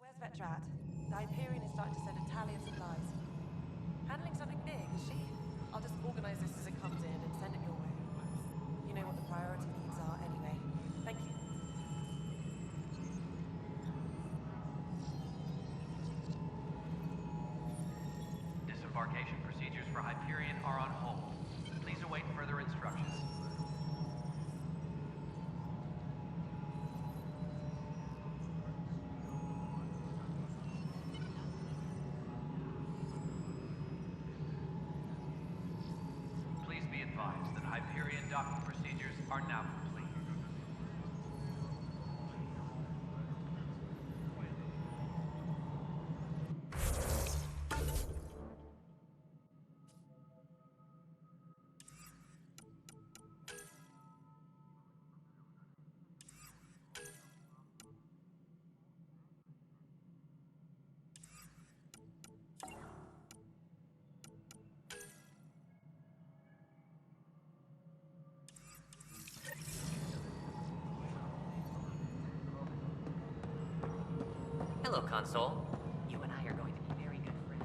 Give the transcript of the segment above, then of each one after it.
Where's Vetrat? The Hyperion is starting to send a tally of supplies. Handling something big, is she? I'll just organize this as it comes in and send it your way. You know what the priority needs are anyway. Thank you. Disembarkation procedures for Hyperion are on hold. Please await further instructions. Please be advised that Hyperion docking procedures are now complete. Hello, Console. You and I are going to be very good friends.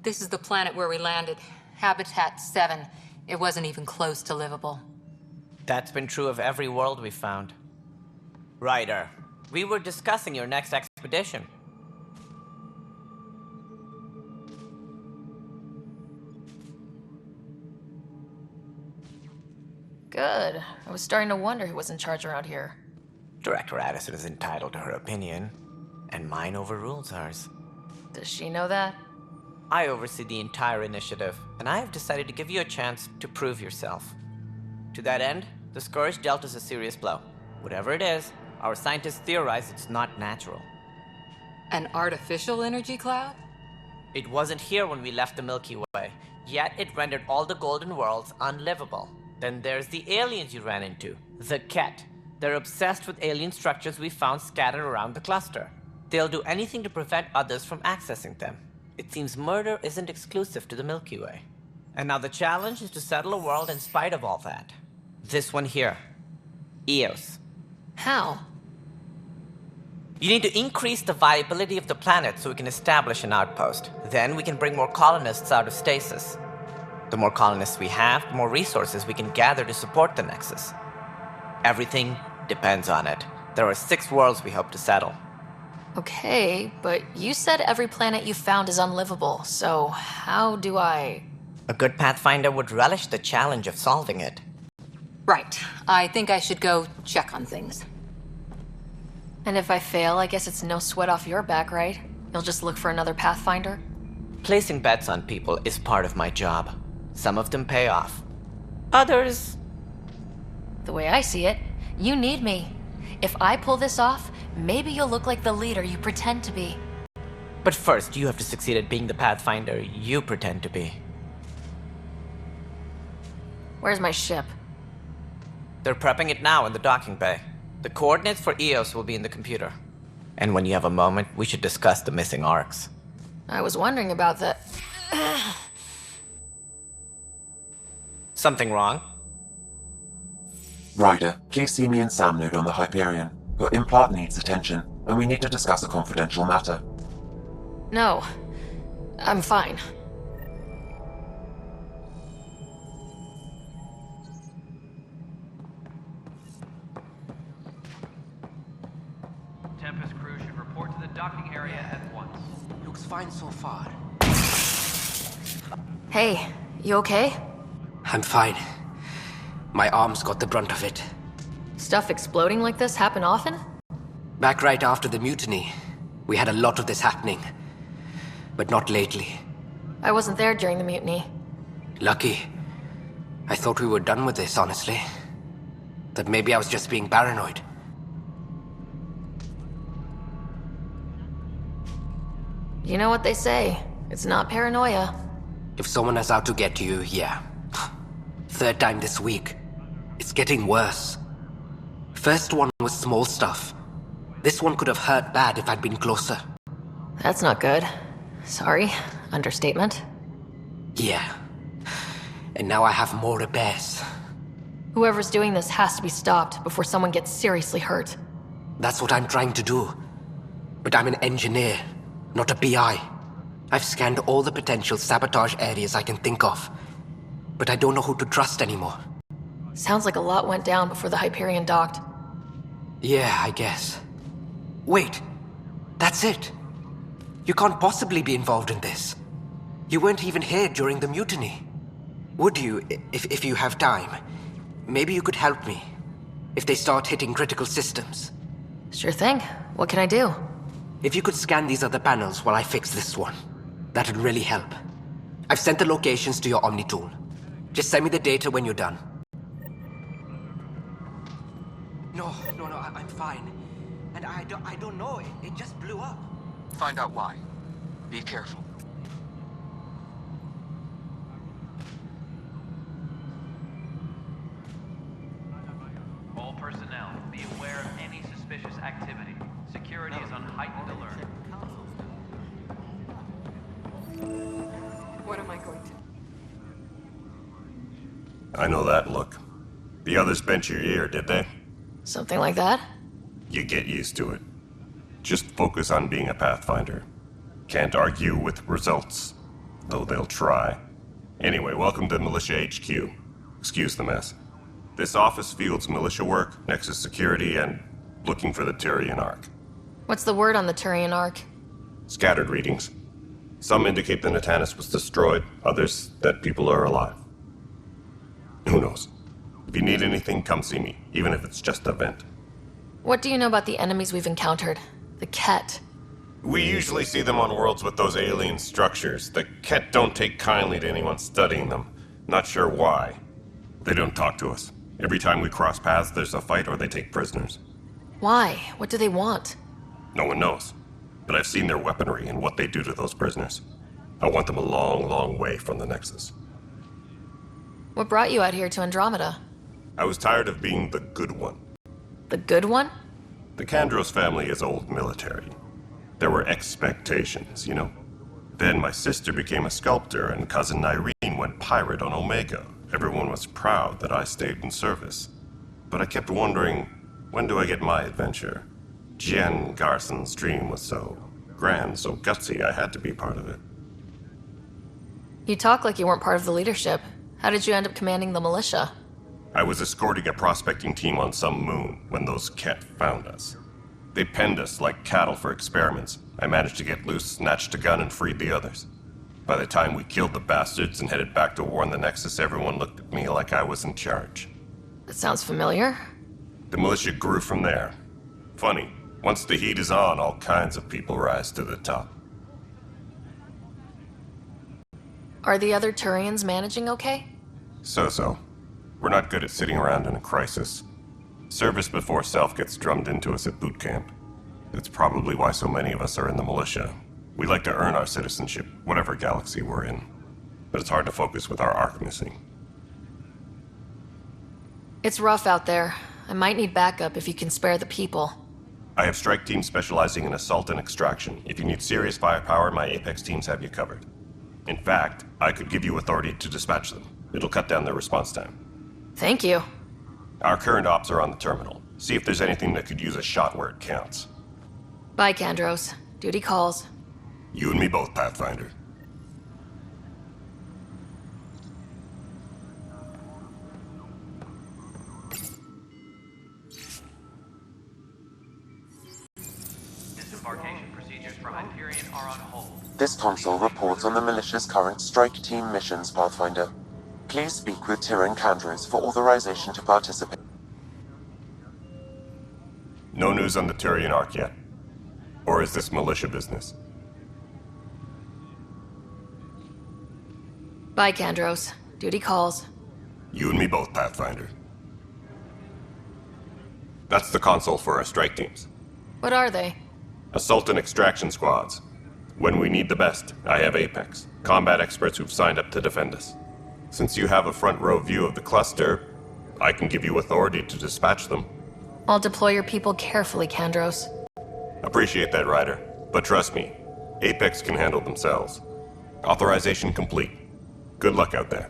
This is the planet where we landed. Habitat 7. It wasn't even close to livable. That's been true of every world we've found. Ryder, we were discussing your next expedition. Good. I was starting to wonder who was in charge around here. Director Addison is entitled to her opinion, and mine overrules hers. Does she know that? I oversee the entire initiative, and I have decided to give you a chance to prove yourself. To that end, the Scourge dealt us a serious blow. Whatever it is, our scientists theorize it's not natural. An artificial energy cloud? It wasn't here when we left the Milky Way, yet it rendered all the golden worlds unlivable. Then there's the aliens you ran into, the Ket. They're obsessed with alien structures we found scattered around the cluster. They'll do anything to prevent others from accessing them. It seems murder isn't exclusive to the Milky Way. And now the challenge is to settle a world in spite of all that. This one here. Eos. How? You need to increase the viability of the planet so we can establish an outpost. Then we can bring more colonists out of stasis. The more colonists we have, the more resources we can gather to support the Nexus. Everything depends on it. There are 6 worlds we hope to settle. Okay, but you said every planet you found is unlivable, so how do I... A good Pathfinder would relish the challenge of solving it. Right. I think I should go check on things. And if I fail, I guess it's no sweat off your back, right? You'll just look for another Pathfinder? Placing bets on people is part of my job. Some of them pay off. Others... The way I see it, you need me. If I pull this off, maybe you'll look like the leader you pretend to be. But first, you have to succeed at being the Pathfinder you pretend to be. Where's my ship? They're prepping it now in the docking bay. The coordinates for Eos will be in the computer. And when you have a moment, we should discuss the missing arcs. I was wondering about that. Something wrong? Ryder, please see me and Sam node on the Hyperion. Your implant needs attention, and we need to discuss a confidential matter. No. I'm fine. Tempest crew should report to the docking area at once. Looks fine so far. Hey, you okay? I'm fine. My arms got the brunt of it. Stuff exploding like this happen often? Back right after the mutiny, we had a lot of this happening. But not lately. I wasn't there during the mutiny. Lucky. I thought we were done with this, honestly. That maybe I was just being paranoid. You know what they say. It's not paranoia. If someone is out to get you, yeah. Third time this week. It's getting worse. First one was small stuff. This one could have hurt bad if I'd been closer. That's not good. Sorry. Understatement. Yeah. And now I have more repairs. Whoever's doing this has to be stopped before someone gets seriously hurt. That's what I'm trying to do. But I'm an engineer, not a PI. I've scanned all the potential sabotage areas I can think of. But I don't know who to trust anymore. Sounds like a lot went down before the Hyperion docked. Yeah, I guess. Wait. That's it. You can't possibly be involved in this. You weren't even here during the mutiny. Would you, if you have time? Maybe you could help me. If they start hitting critical systems. Sure thing. What can I do? If you could scan these other panels while I fix this one, that'd really help. I've sent the locations to your Omni tool. Just send me the data when you're done. No, I'm fine. And I don't know, it just blew up. Find out why. Be careful. All personnel, be aware of any suspicious activity. Security is on heightened alert. What am I going to... I know that look. The others bent your ear, did they? Something like that? You get used to it. Just focus on being a Pathfinder. Can't argue with results, though they'll try. Anyway, welcome to Militia HQ. Excuse the mess. This office fields militia work, Nexus security, and looking for the Turian Ark. What's the word on the Turian Ark? Scattered readings. Some indicate the Natanus was destroyed, others that people are alive. Who knows? If you need anything, come see me, even if it's just a vent. What do you know about the enemies we've encountered? The Ket. We usually see them on worlds with those alien structures. The Ket don't take kindly to anyone studying them. Not sure why. They don't talk to us. Every time we cross paths, there's a fight or they take prisoners. Why? What do they want? No one knows. But I've seen their weaponry and what they do to those prisoners. I want them a long, long way from the Nexus. What brought you out here to Andromeda? I was tired of being the good one. The good one? The Kandros family is old military. There were expectations, you know. Then my sister became a sculptor and cousin Irene went pirate on Omega. Everyone was proud that I stayed in service. But I kept wondering, when do I get my adventure? Jen Garson's dream was so grand, so gutsy, I had to be part of it. You talk like you weren't part of the leadership. How did you end up commanding the militia? I was escorting a prospecting team on some moon when those Ket found us. They penned us like cattle for experiments. I managed to get loose, snatched a gun, and freed the others. By the time we killed the bastards and headed back to warn the Nexus, everyone looked at me like I was in charge. That sounds familiar. The militia grew from there. Funny, once the heat is on, all kinds of people rise to the top. Are the other Turians managing okay? So-so. We're not good at sitting around in a crisis. Service before self gets drummed into us at boot camp. It's probably why so many of us are in the militia. We like to earn our citizenship, whatever galaxy we're in. But it's hard to focus with our arc missing. It's rough out there. I might need backup if you can spare the people. I have strike teams specializing in assault and extraction. If you need serious firepower, my Apex teams have you covered. In fact, I could give you authority to dispatch them. It'll cut down their response time. Thank you. Our current ops are on the terminal. See if there's anything that could use a shot where it counts. Bye, Kandros. Duty calls. You and me both, Pathfinder. Disembarkation procedures for Hyperion are on hold. This console reports on the militia's current strike team missions, Pathfinder. Please speak with Tyrion Kandros for authorization to participate. No news on the Turian Ark yet? Or is this militia business? Bye, Kandros. Duty calls. You and me both, Pathfinder. That's the console for our strike teams. What are they? Assault and extraction squads. When we need the best, I have Apex, combat experts who've signed up to defend us. Since you have a front row view of the cluster, I can give you authority to dispatch them. I'll deploy your people carefully, Kandros. Appreciate that, Ryder. But trust me, Apex can handle themselves. Authorization complete. Good luck out there.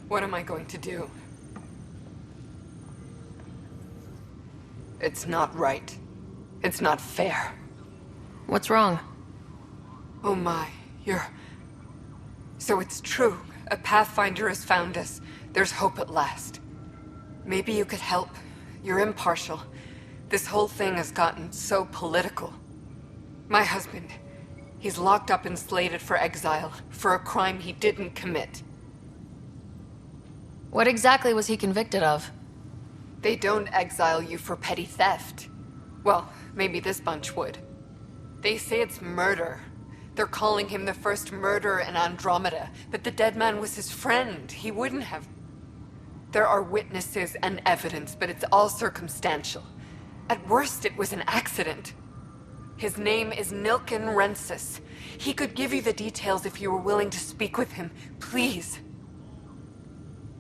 What am I going to do? It's not right. It's not fair. What's wrong? Oh my, So it's true. A Pathfinder has found us. There's hope at last. Maybe you could help. You're impartial. This whole thing has gotten so political. My husband, he's locked up and slated for exile for a crime he didn't commit. What exactly was he convicted of? They don't exile you for petty theft. Well, maybe this bunch would. They say it's murder. They're calling him the first murderer in Andromeda, but the dead man was his friend. He wouldn't have... There are witnesses and evidence, but it's all circumstantial. At worst, it was an accident. His name is Nilken Rensis. He could give you the details if you were willing to speak with him. Please.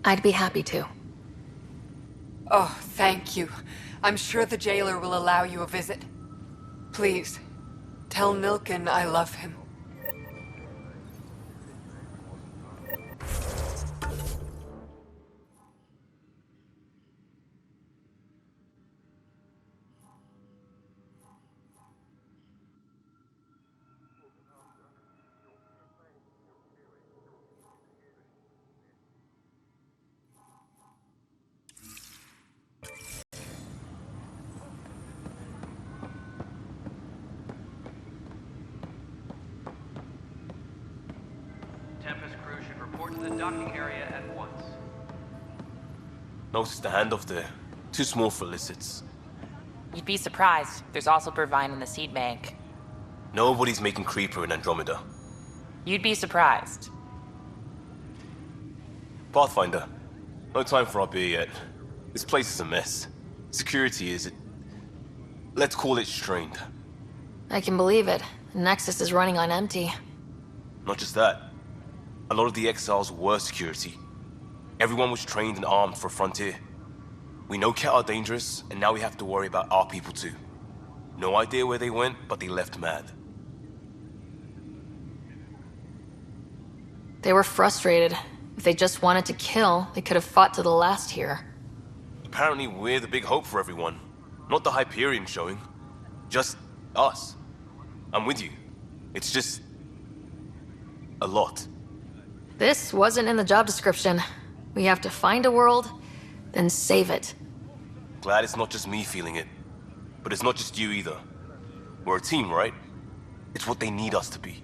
I'd be happy to. Oh, thank you. I'm sure the jailer will allow you a visit. Please, tell Nilken I love him. Tempest crew should report to the docking area at once. Notice the handoff there. Too small for lizards. You'd be surprised. There's also Purvine in the seed bank. Nobody's making Creeper in Andromeda. You'd be surprised. Pathfinder, no time for our beer yet. This place is a mess. Security is... let's call it strained. I can believe it. The Nexus is running on empty. Not just that. A lot of the exiles were security. Everyone was trained and armed for Frontier. We know Ket are dangerous, and now we have to worry about our people too. No idea where they went, but they left mad. They were frustrated. If they just wanted to kill, they could have fought to the last here. Apparently we're the big hope for everyone. Not the Hyperion showing. Just us. I'm with you. It's just... a lot. This wasn't in the job description. We have to find a world, then save it. Glad it's not just me feeling it. But it's not just you either. We're a team, right? It's what they need us to be.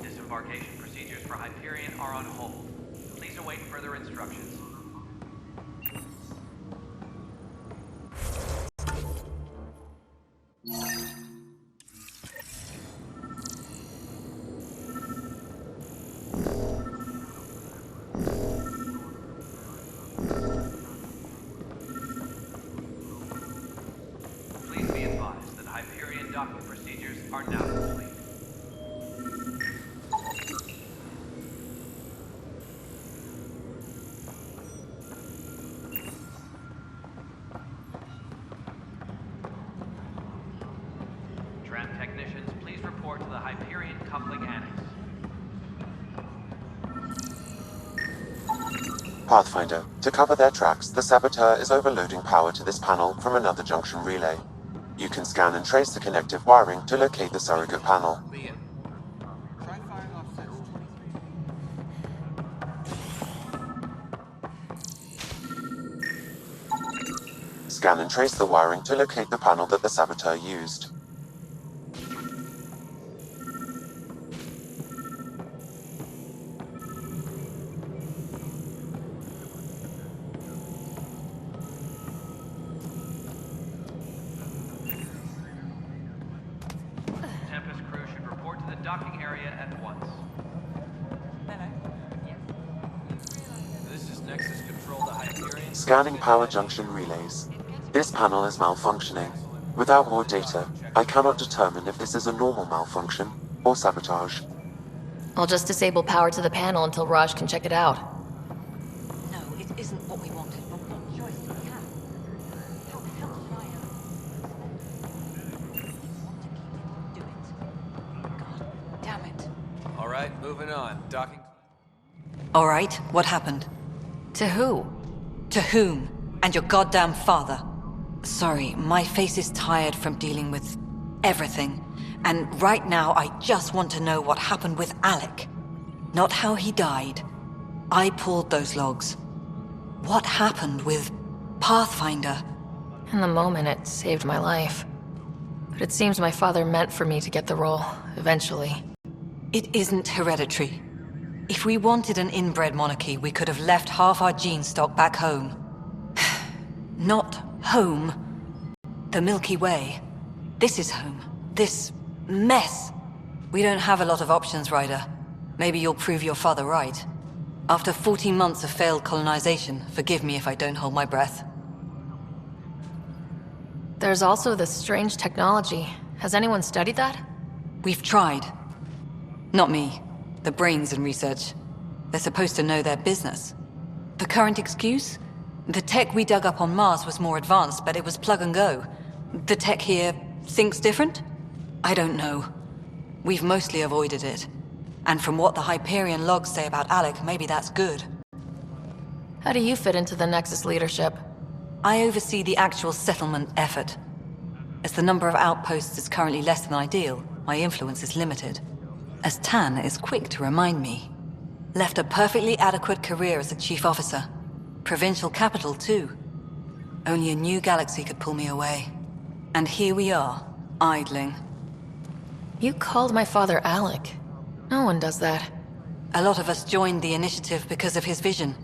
Disembarkation procedures for Hyperion are on hold. Please await further instructions. Please be advised that Hyperion docking procedures are now complete. report to the Hyperion Coupling Annex. Pathfinder, to cover their tracks, the saboteur is overloading power to this panel from another junction relay. You can scan and trace the connective wiring to locate the surrogate panel. Scan and trace the wiring to locate the panel that the saboteur used. Tempest crew should report to the docking area at once. Hello. This is Nexus Control to Hyperion. Scanning power junction relays. This panel is malfunctioning. Without more data, I cannot determine if this is a normal malfunction or sabotage. I'll just disable power to the panel until Raj can check it out. No, it isn't what we wanted, but what choice do we have? How the hell did I want to keep it? Do it. God damn it. All right, moving on. Docking. All right, what happened? To who? To whom? And your goddamn father. Sorry, my face is tired from dealing with everything. And right now, I just want to know what happened with Alec. Not how he died. I pulled those logs. What happened with Pathfinder? In the moment, it saved my life. But it seems my father meant for me to get the role, eventually. It isn't hereditary. If we wanted an inbred monarchy, we could have left half our gene stock back home. Not home. The Milky Way. This is home. This mess. We don't have a lot of options, Ryder. Maybe you'll prove your father right. After 14 months of failed colonization, forgive me if I don't hold my breath. There's also this strange technology. Has anyone studied that? We've tried. Not me. The brains in research. They're supposed to know their business. The current excuse? The tech we dug up on Mars was more advanced, but it was plug and go. The tech here thinks different? I don't know. We've mostly avoided it. And from what the Hyperion logs say about Alec, maybe that's good. How do you fit into the Nexus leadership? I oversee the actual settlement effort. As the number of outposts is currently less than ideal, my influence is limited. As Tan is quick to remind me. Left a perfectly adequate career as a chief officer. Provincial capital, too. Only a new galaxy could pull me away. And here we are, idling. You called my father Alec. No one does that. A lot of us joined the initiative because of his vision.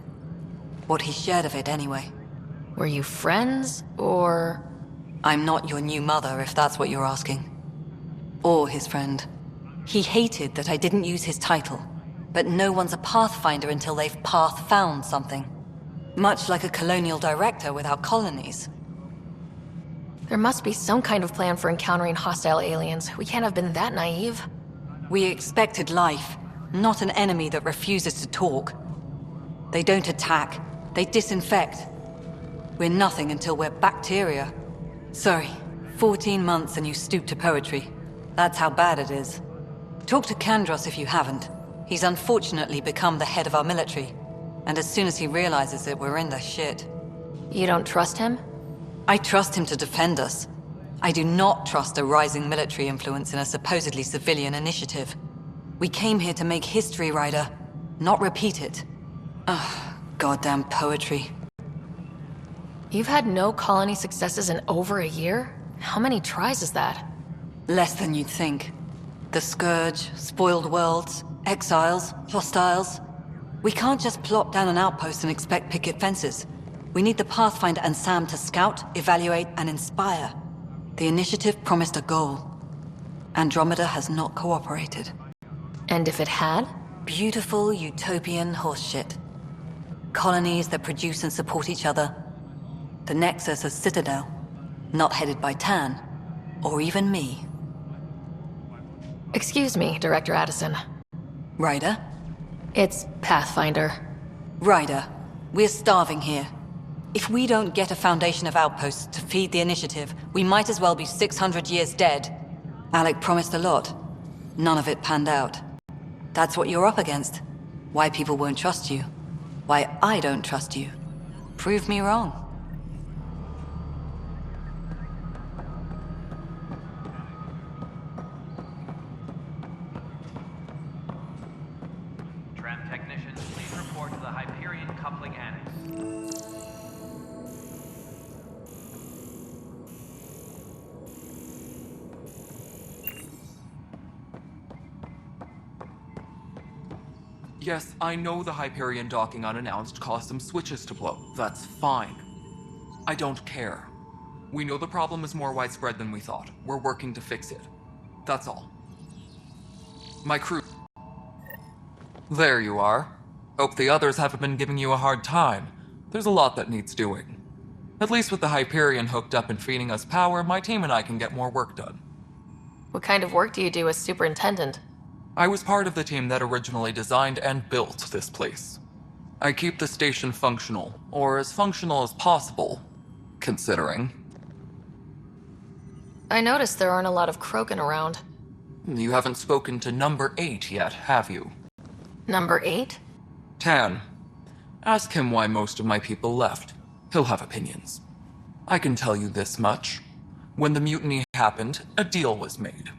What he shared of it, anyway. Were you friends, or...? I'm not your new mother, if that's what you're asking. Or his friend. He hated that I didn't use his title. But no one's a Pathfinder until they've path-found something. Much like a colonial director without colonies. There must be some kind of plan for encountering hostile aliens. We can't have been that naive. We expected life, not an enemy that refuses to talk. They don't attack, they disinfect. We're nothing until we're bacteria. Sorry, 14 months and you stoop to poetry. That's how bad it is. Talk to Kandros if you haven't. He's unfortunately become the head of our military. And as soon as he realizes it, we're in the shit. You don't trust him? I trust him to defend us. I do not trust a rising military influence in a supposedly civilian initiative. We came here to make history, Ryder, not repeat it. Ugh, goddamn poetry. You've had no colony successes in over a year? How many tries is that? Less than you'd think. The Scourge, spoiled worlds, exiles, hostiles. We can't just plop down an outpost and expect picket fences. We need the Pathfinder and Sam to scout, evaluate, and inspire. The initiative promised a goal. Andromeda has not cooperated. And if it had? Beautiful utopian horseshit. Colonies that produce and support each other. The Nexus a citadel, not headed by Tan, or even me. Excuse me, Director Addison. Ryder? It's Pathfinder. Ryder, we're starving here. If we don't get a foundation of outposts to feed the initiative, we might as well be 600 years dead. Alec promised a lot. None of it panned out. That's what you're up against. Why people won't trust you. Why I don't trust you. Prove me wrong. Tram technicians, please report to the Hyperion Coupling Annex. Yes, I know the Hyperion docking unannounced caused some switches to blow. That's fine. I don't care. We know the problem is more widespread than we thought. We're working to fix it. That's all. My crew... There you are. Hope the others haven't been giving you a hard time. There's a lot that needs doing. At least with the Hyperion hooked up and feeding us power, my team and I can get more work done. What kind of work do you do as superintendent? I was part of the team that originally designed and built this place. I keep the station functional, or as functional as possible, considering. I noticed there aren't a lot of Krogan around. You haven't spoken to number 8 yet, have you? Number 8? Tan. Ask him why most of my people left. He'll have opinions. I can tell you this much. When the mutiny happened, a deal was made.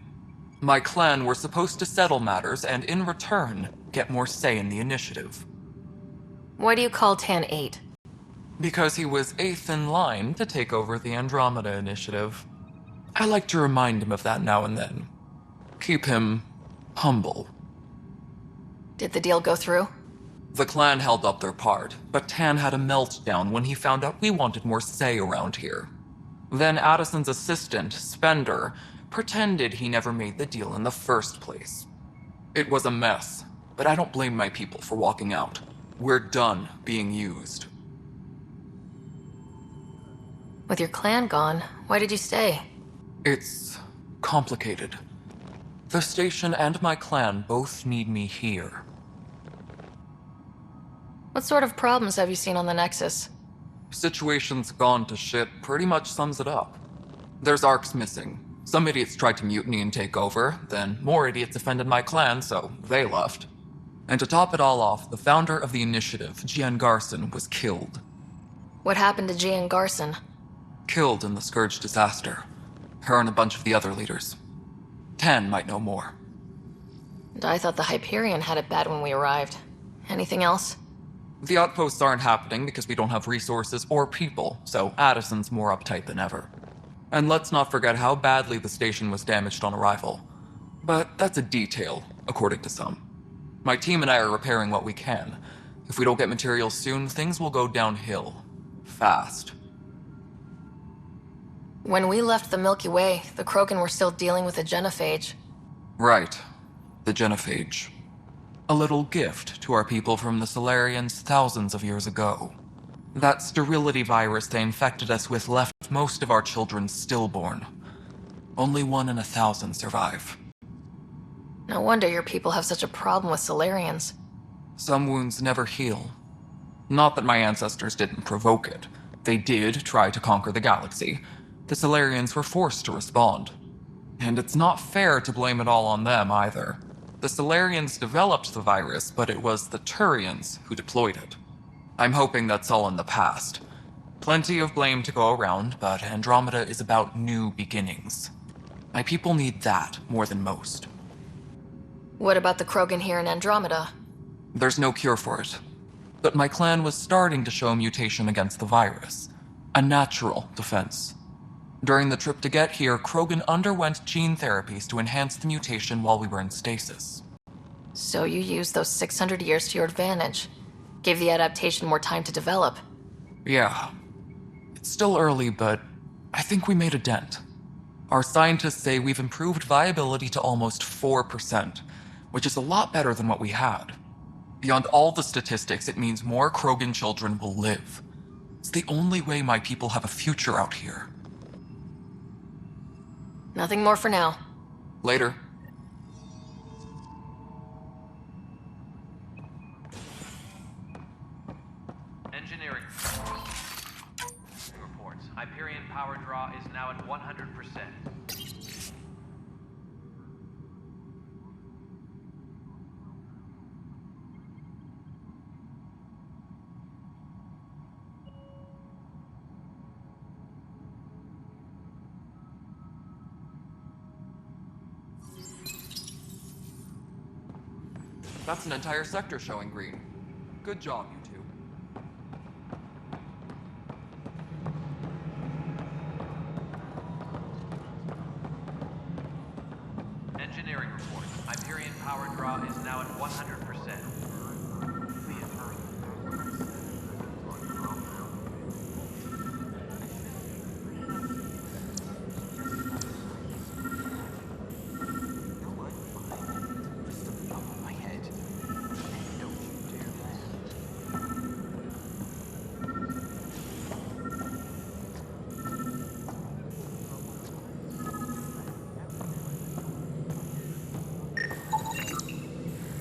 My clan were supposed to settle matters and, in return, get more say in the initiative. Why do you call Tan 8? Because he was 8th in line to take over the Andromeda initiative. I like to remind him of that now and then. Keep him humble. Did the deal go through? The clan held up their part, but Tan had a meltdown when he found out we wanted more say around here. Then Addison's assistant, Spender, pretended he never made the deal in the first place. It was a mess, but I don't blame my people for walking out. We're done being used. With your clan gone, why did you stay? It's complicated. The station and my clan both need me here. What sort of problems have you seen on the Nexus? Situation's gone to shit pretty much sums it up. There's arcs missing. Some idiots tried to mutiny and take over, then more idiots offended my clan, so they left. And to top it all off, the founder of the initiative, Gian Garson, was killed. What happened to Gian Garson? Killed in the Scourge disaster. Her and a bunch of the other leaders. Tan might know more. And I thought the Hyperion had it bad when we arrived. Anything else? The outposts aren't happening because we don't have resources or people, so Addison's more uptight than ever. And let's not forget how badly the station was damaged on arrival. But that's a detail, according to some. My team and I are repairing what we can. If we don't get materials soon, things will go downhill. Fast. When we left the Milky Way, the Krogan were still dealing with the genophage. Right. The genophage. A little gift to our people from the Solarians thousands of years ago. That sterility virus they infected us with left most of our children stillborn. Only 1 in 1,000 survive. No wonder your people have such a problem with Solarians. Some wounds never heal. Not that my ancestors didn't provoke it. They did try to conquer the galaxy. The Solarians were forced to respond. And it's not fair to blame it all on them either. The Solarians developed the virus, but it was the Turians who deployed it. I'm hoping that's all in the past. Plenty of blame to go around, but Andromeda is about new beginnings. My people need that more than most. What about the Krogan here in Andromeda? There's no cure for it. But my clan was starting to show mutation against the virus. A natural defense. During the trip to get here, Krogan underwent gene therapies to enhance the mutation while we were in stasis. So you used those 600 years to your advantage. Gave the adaptation more time to develop. Yeah. It's still early, but I think we made a dent. Our scientists say we've improved viability to almost 4%, which is a lot better than what we had. Beyond all the statistics, it means more Krogan children will live. It's the only way my people have a future out here. Nothing more for now. Later. Engineering. Reports. Hyperion power draw is now at 100%. That's an entire sector showing green. Good job, you two. Engineering report. Hyperion power draw is now at 100%.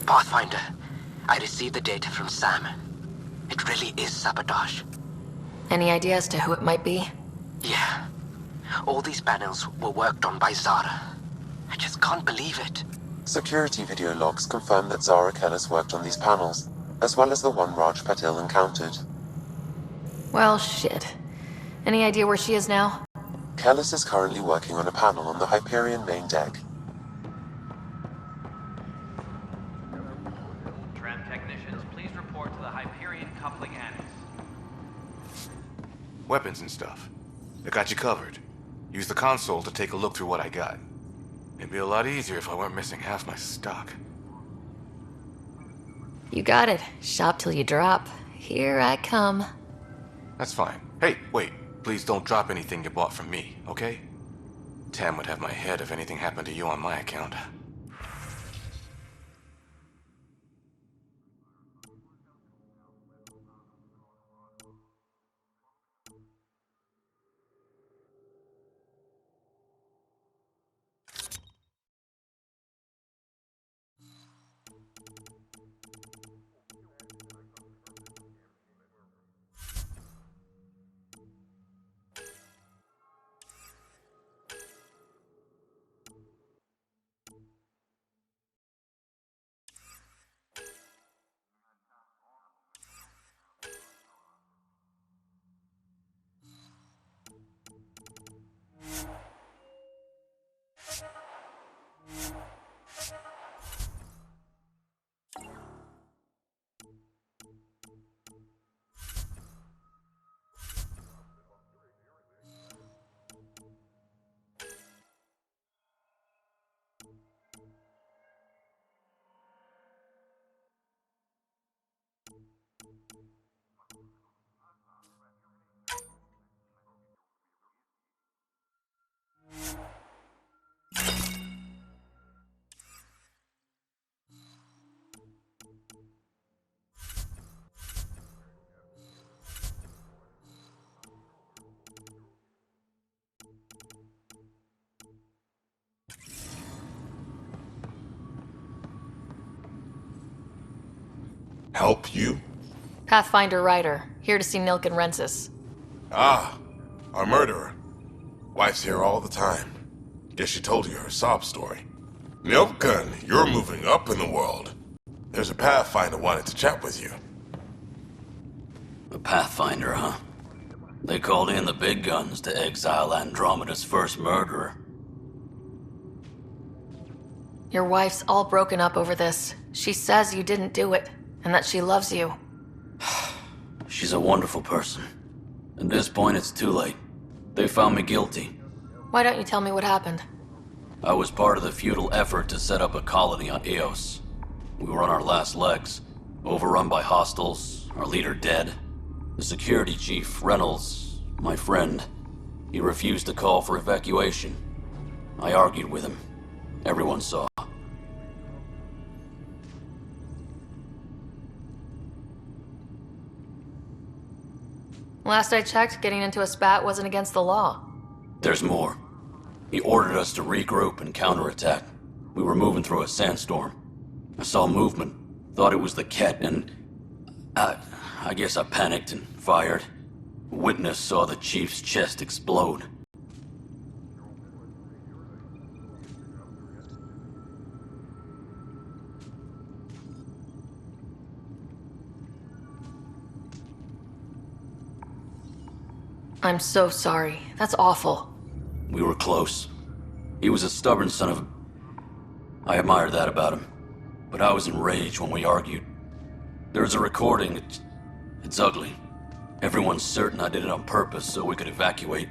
Pathfinder, I received the data from Sam. It really is sabotage. Any idea as to who it might be? Yeah. All these panels were worked on by Zara. I just can't believe it. Security video logs confirm that Zara Kellis worked on these panels, as well as the one Raj Patil encountered. Well, shit. Any idea where she is now? Kellis is currently working on a panel on the Hyperion main deck. Tram technicians, please report to the Hyperion coupling annex. Weapons and stuff. I got you covered. Use the console to take a look through what I got. It'd be a lot easier if I weren't missing half my stock. You got it. Shop till you drop. Here I come. That's fine. Hey, wait. Please don't drop anything you bought from me, okay? Tam would have my head if anything happened to you on my account. Help you? Pathfinder Ryder, here to see Nilk and Rensis. Ah, our murderer. Wife's here all the time. Guess she told you her sob story. Nilkan, you're moving up in the world. There's a Pathfinder wanted to chat with you. A Pathfinder, huh? They called in the big guns to exile Andromeda's first murderer. Your wife's all broken up over this. She says you didn't do it, and that she loves you. She's a wonderful person. At this point, it's too late. They found me guilty. Why don't you tell me what happened? I was part of the futile effort to set up a colony on Eos. We were on our last legs, overrun by hostiles, our leader dead. The security chief, Reynolds, my friend, he refused to call for evacuation. I argued with him. Everyone saw. Last I checked, getting into a spat wasn't against the law. There's more. He ordered us to regroup and counterattack. We were moving through a sandstorm. I saw movement, thought it was the Ket, and I guess I panicked and fired. A witness saw the chief's chest explode. I'm so sorry. That's awful. We were close. He was a stubborn son of a... I admired that about him. but I was enraged when we argued. There's a recording. It's ugly. Everyone's certain I did it on purpose so we could evacuate.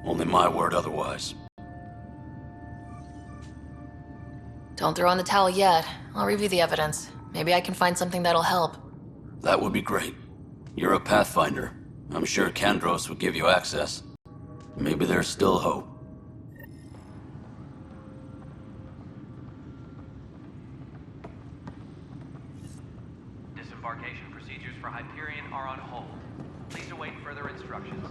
Only my word otherwise. Don't throw in the towel yet. I'll review the evidence. Maybe I can find something that'll help. That would be great. You're a Pathfinder. I'm sure Kandros would give you access. Maybe there's still hope. Disembarkation procedures for Hyperion are on hold. Please await further instructions.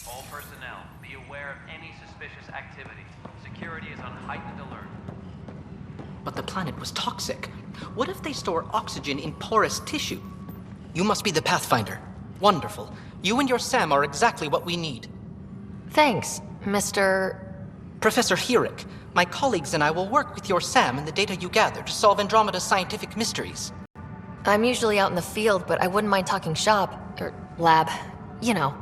All personnel, be aware of any suspicious activity. Security is on heightened alert. But the planet was toxic. What if they store oxygen in porous tissue? You must be the Pathfinder. Wonderful. You and your Sam are exactly what we need. Thanks, Mr. Professor Herrick. My colleagues and I will work with your Sam and the data you gather to solve Andromeda's scientific mysteries. I'm usually out in the field, but I wouldn't mind talking shop. Or lab. You know.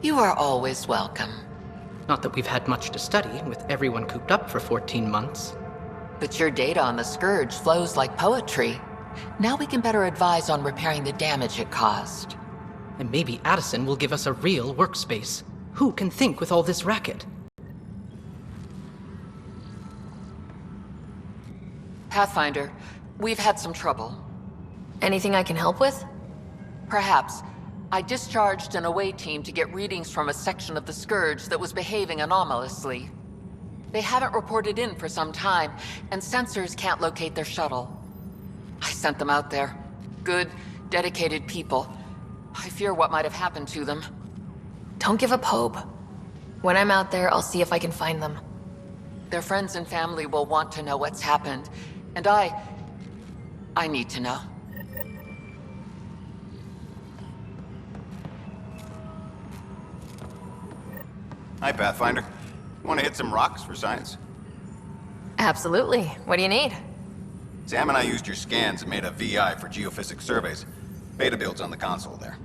You are always welcome. Not that we've had much to study, with everyone cooped up for 14 months. But your data on the Scourge flows like poetry. Now we can better advise on repairing the damage it caused. And maybe Addison will give us a real workspace. Who can think with all this racket? Pathfinder, we've had some trouble. Anything I can help with? Perhaps. I discharged an away team to get readings from a section of the Scourge that was behaving anomalously. They haven't reported in for some time, and sensors can't locate their shuttle. I sent them out there. Good, dedicated people. I fear what might have happened to them. Don't give up hope. When I'm out there, I'll see if I can find them. Their friends and family will want to know what's happened, and I need to know. Hi, Pathfinder. Want to hit some rocks for science? Absolutely. What do you need? Sam and I used your scans and made a VI for geophysics surveys. Beta builds on the console there.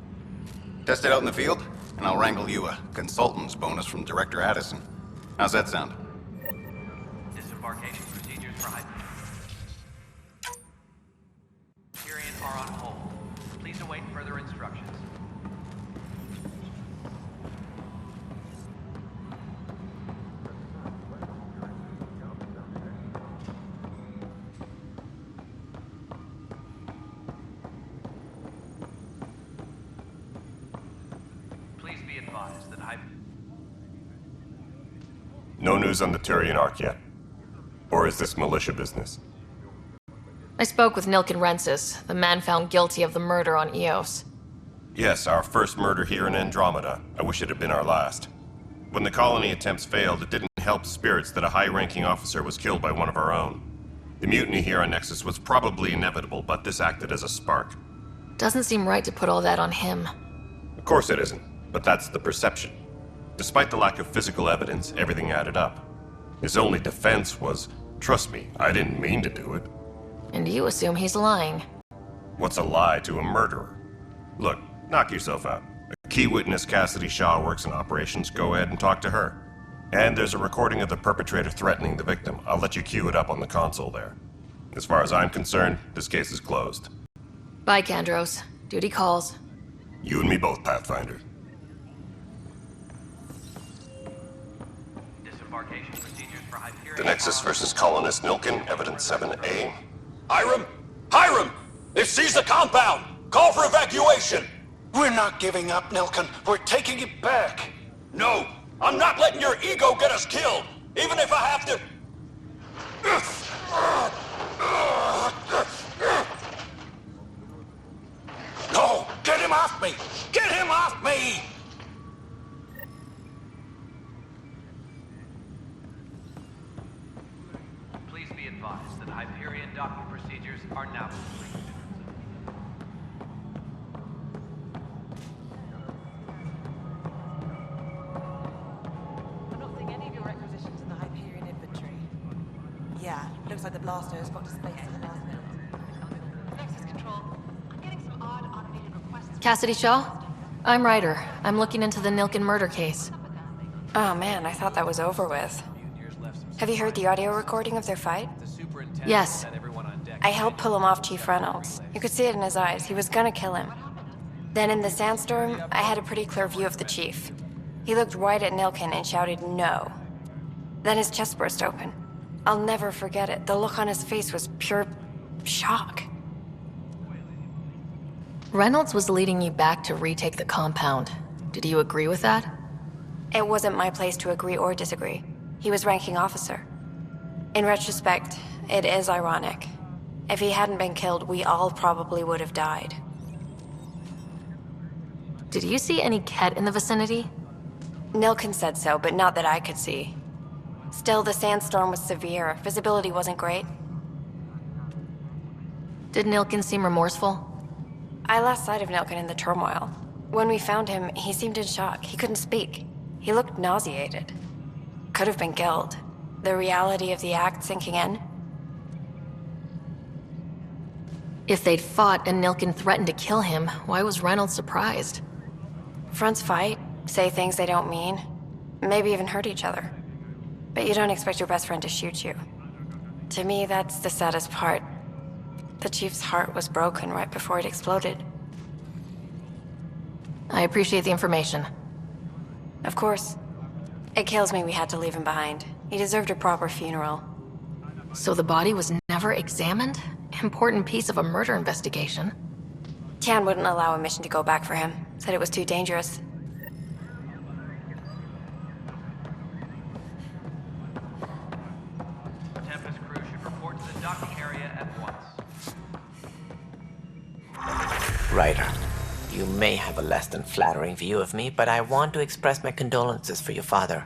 Test it out in the field, and I'll wrangle you a consultant's bonus from Director Addison. How's that sound? Disembarkation procedures for Hyperion are on hold. Please await further instructions. No news on the Turian Ark yet? Or is this militia business? I spoke with Nilken Rensis, the man found guilty of the murder on Eos. Yes, our first murder here in Andromeda. I wish it had been our last. When the colony attempts failed, it didn't help spirits that a high-ranking officer was killed by one of our own. The mutiny here on Nexus was probably inevitable, but this acted as a spark. Doesn't seem right to put all that on him. Of course it isn't, but that's the perception. Despite the lack of physical evidence, everything added up. His only defense was, trust me, I didn't mean to do it. And you assume he's lying. What's a lie to a murderer? Look, knock yourself out. Key witness Cassidy Shaw works in operations. Go ahead and talk to her. And there's a recording of the perpetrator threatening the victim. I'll let you cue it up on the console there. As far as I'm concerned, this case is closed. Bye, Kandros. Duty calls. You and me both, Pathfinder. Disembarkation procedures for Hyperion. The Nexus versus Colonist Nilkin, Evidence 7A. Hiram! Hiram! They've seized the compound! Call for evacuation! We're not giving up, Nilkin. We're taking it back. No! I'm not letting your ego get us killed! Even if I have to... No! Get him off me! Get him off me! Please be advised that Hyperion docking procedures are now complete. I'm not seeing any of your requisitions in the Hyperion inventory. Yeah, looks like the blaster has got to space at the last minute. Nexus Control, I'm getting some odd automated requests. Cassidy Shaw? I'm Ryder. I'm looking into the Nilkin murder case. Oh man, I thought that was over with. Have you heard the audio recording of their fight? Yes. I helped pull him off Chief Reynolds. You could see it in his eyes. He was gonna kill him. Then in the sandstorm, I had a pretty clear view of the chief. He looked right at Nilkin and shouted no. Then his chest burst open. I'll never forget it. The look on his face was pure shock. Reynolds was leading you back to retake the compound. Did you agree with that? It wasn't my place to agree or disagree. He was ranking officer. In retrospect, it is ironic. If he hadn't been killed, we all probably would have died. Did you see any Ket in the vicinity? Nilkin said so, but not that I could see. Still, the sandstorm was severe. Visibility wasn't great. Did Nilkin seem remorseful? I lost sight of Nilkin in the turmoil. When we found him, he seemed in shock. He couldn't speak. He looked nauseated. Could have been guilt. The reality of the act sinking in. If they'd fought and Nilkin threatened to kill him, why was Reynolds surprised? Fronts fight, say things they don't mean, maybe even hurt each other. But you don't expect your best friend to shoot you. To me, that's the saddest part. The chief's heart was broken right before it exploded. I appreciate the information. Of course. It kills me we had to leave him behind. He deserved a proper funeral. So the body was never examined? Important piece of a murder investigation. Tian wouldn't allow a mission to go back for him. Said it was too dangerous. Tempest crew should report to the docking area at once. Ryder, you may have a less than flattering view of me, but I want to express my condolences for your father.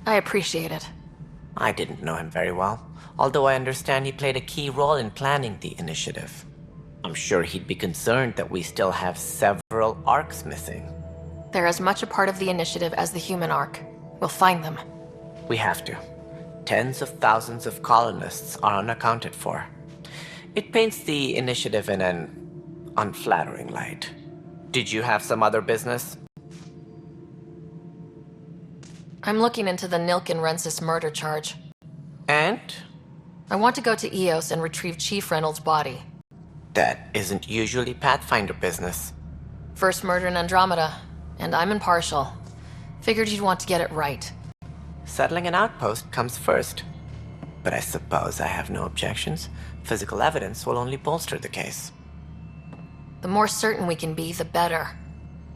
I appreciate it. I didn't know him very well, although I understand he played a key role in planning the initiative. I'm sure he'd be concerned that we still have several arcs missing. They're as much a part of the initiative as the human arc. We'll find them. We have to. Tens of thousands of colonists are unaccounted for. It paints the initiative in an unflattering light. Did you have some other business? I'm looking into the Nilkin-Rensis murder charge. And? I want to go to Eos and retrieve Chief Reynolds' body. That isn't usually Pathfinder business. First murder in Andromeda, and I'm impartial. Figured you'd want to get it right. Settling an outpost comes first. But I suppose I have no objections. Physical evidence will only bolster the case. The more certain we can be, the better.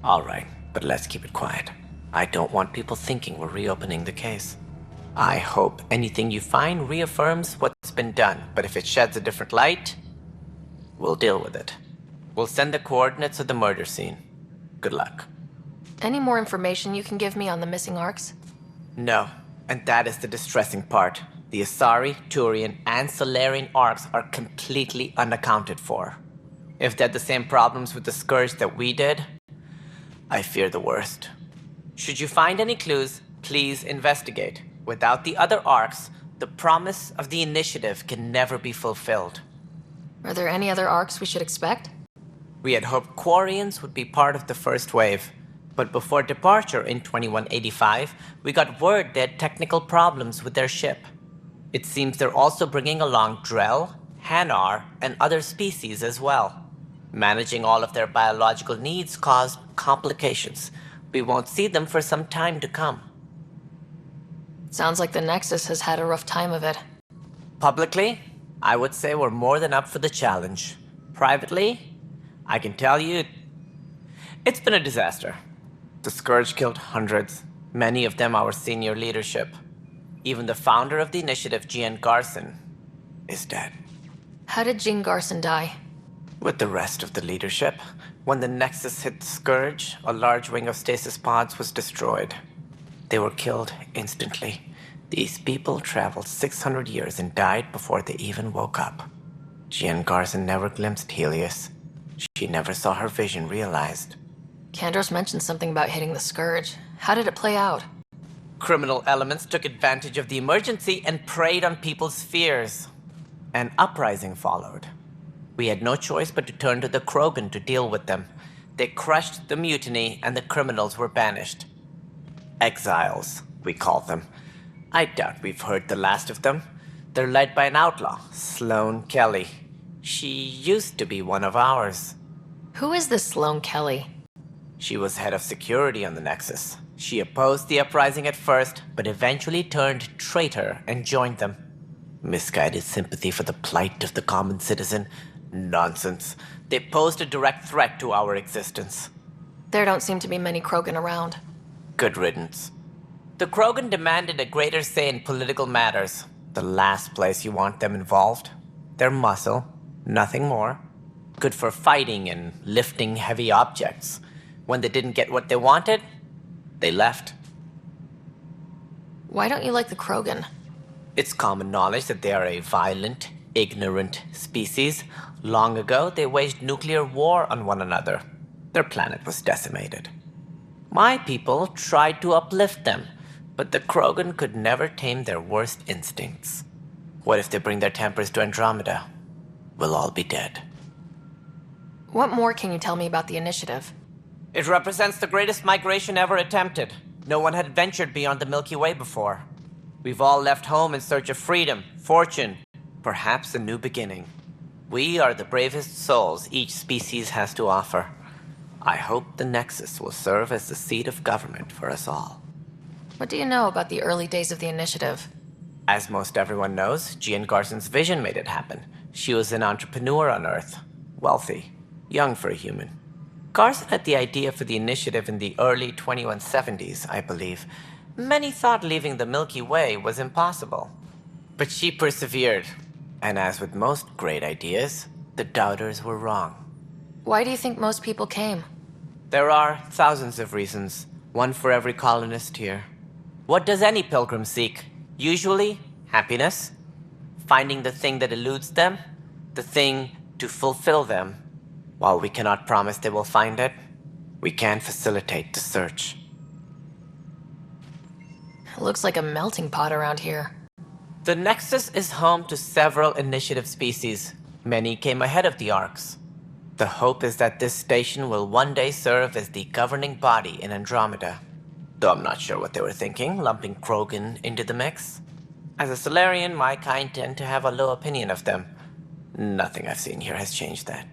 All right, but let's keep it quiet. I don't want people thinking we're reopening the case. I hope anything you find reaffirms what's been done, but if it sheds a different light, we'll deal with it. We'll send the coordinates of the murder scene. Good luck. Any more information you can give me on the missing arcs? No, and that is the distressing part. The Asari, Turian, and Solarian arcs are completely unaccounted for. If they had the same problems with the Scourge that we did, I fear the worst. Should you find any clues, please investigate. Without the other arcs, the promise of the initiative can never be fulfilled. Are there any other arcs we should expect? We had hoped Quarians would be part of the first wave. But before departure in 2185, we got word they had technical problems with their ship. It seems they're also bringing along Drell, Hanar, and other species as well. Managing all of their biological needs caused complications. We won't see them for some time to come. Sounds like the Nexus has had a rough time of it. Publicly, I would say we're more than up for the challenge. Privately, I can tell you, it's been a disaster. The Scourge killed hundreds, many of them our senior leadership. Even the founder of the initiative, Gian Garson, is dead. How did Jean Garson die? With the rest of the leadership, when the Nexus hit the Scourge, a large wing of stasis pods was destroyed. They were killed instantly. These people traveled 600 years and died before they even woke up. Gian Garson never glimpsed Helios. She never saw her vision realized. Kandros mentioned something about hitting the Scourge. How did it play out? Criminal elements took advantage of the emergency and preyed on people's fears. An uprising followed. We had no choice but to turn to the Krogan to deal with them. They crushed the mutiny and the criminals were banished. Exiles, we call them. I doubt we've heard the last of them. They're led by an outlaw, Sloane Kelly. She used to be one of ours. Who is this Sloane Kelly? She was head of security on the Nexus. She opposed the uprising at first, but eventually turned traitor and joined them. Misguided sympathy for the plight of the common citizen? Nonsense. They posed a direct threat to our existence. There don't seem to be many Krogan around. Good riddance. The Krogan demanded a greater say in political matters. The last place you want them involved. Their muscle, nothing more. Good for fighting and lifting heavy objects. When they didn't get what they wanted, they left. Why don't you like the Krogan? It's common knowledge that they are a violent, ignorant species. Long ago, they waged nuclear war on one another. Their planet was decimated. My people tried to uplift them, but the Krogan could never tame their worst instincts. What if they bring their tempers to Andromeda? We'll all be dead. What more can you tell me about the initiative? It represents the greatest migration ever attempted. No one had ventured beyond the Milky Way before. We've all left home in search of freedom, fortune, perhaps a new beginning. We are the bravest souls each species has to offer. I hope the Nexus will serve as the seat of government for us all. What do you know about the early days of the initiative? As most everyone knows, Gian Garson's vision made it happen. She was an entrepreneur on Earth. Wealthy. Young for a human. Garson had the idea for the initiative in the early 2170s, I believe. Many thought leaving the Milky Way was impossible. But she persevered. And as with most great ideas, the doubters were wrong. Why do you think most people came? There are thousands of reasons, one for every colonist here. What does any pilgrim seek? Usually, happiness. Finding the thing that eludes them, the thing to fulfill them. While we cannot promise they will find it, we can facilitate the search. It looks like a melting pot around here. The Nexus is home to several initiative species. Many came ahead of the Arks. The hope is that this station will one day serve as the governing body in Andromeda. Though I'm not sure what they were thinking, lumping Krogan into the mix. As a Solarian, my kind tend to have a low opinion of them. Nothing I've seen here has changed that.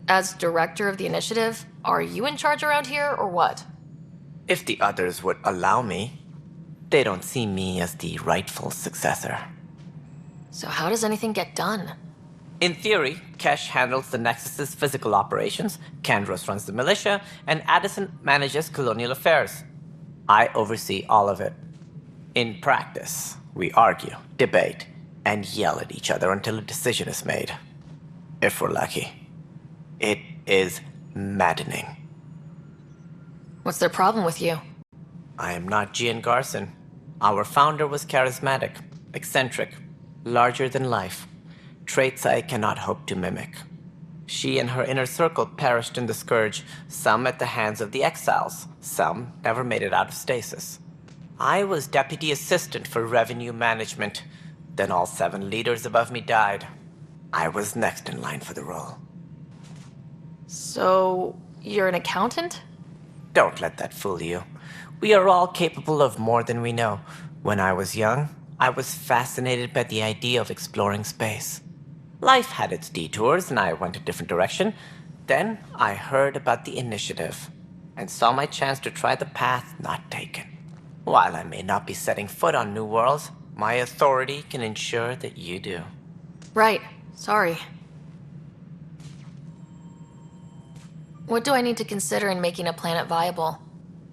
As director of the initiative, are you in charge around here, or what? If the others would allow me, they don't see me as the rightful successor. So how does anything get done? In theory, Kesh handles the Nexus's physical operations, Kandros runs the militia, and Addison manages colonial affairs. I oversee all of it. In practice, we argue, debate, and yell at each other until a decision is made. If we're lucky. It is maddening. What's their problem with you? I am not Gian Garson. Our founder was charismatic, eccentric, larger than life. Traits I cannot hope to mimic. She and her inner circle perished in the Scourge, some at the hands of the Exiles, some never made it out of stasis. I was deputy assistant for revenue management. Then all 7 leaders above me died. I was next in line for the role. So, you're an accountant? Don't let that fool you. We are all capable of more than we know. When I was young, I was fascinated by the idea of exploring space. Life had its detours, and I went a different direction. Then I heard about the initiative, and saw my chance to try the path not taken. While I may not be setting foot on new worlds, my authority can ensure that you do. Right. Sorry. What do I need to consider in making a planet viable?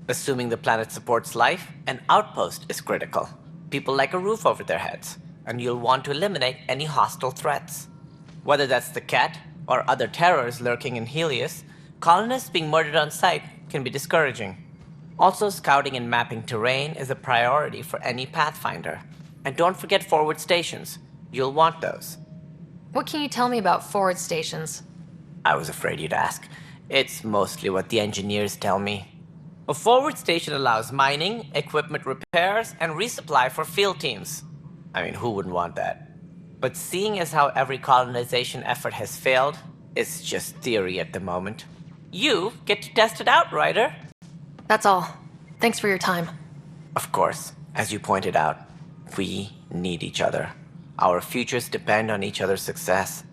Assuming the planet supports life, an outpost is critical. People like a roof over their heads, and you'll want to eliminate any hostile threats. Whether that's the cat or other terrors lurking in Helios, colonists being murdered on sight can be discouraging. Also, scouting and mapping terrain is a priority for any Pathfinder. And don't forget forward stations. You'll want those. What can you tell me about forward stations? I was afraid you'd ask. It's mostly what the engineers tell me. A forward station allows mining, equipment repairs, and resupply for field teams. I mean, who wouldn't want that? But seeing as how every colonization effort has failed, it's just theory at the moment. You get to test it out, Ryder. That's all. Thanks for your time. Of course, as you pointed out, we need each other. Our futures depend on each other's success.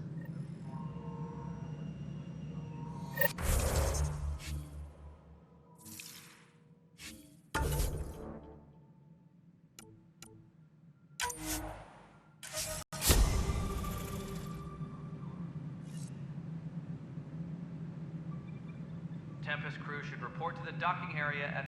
Tempest crew should report to the docking area at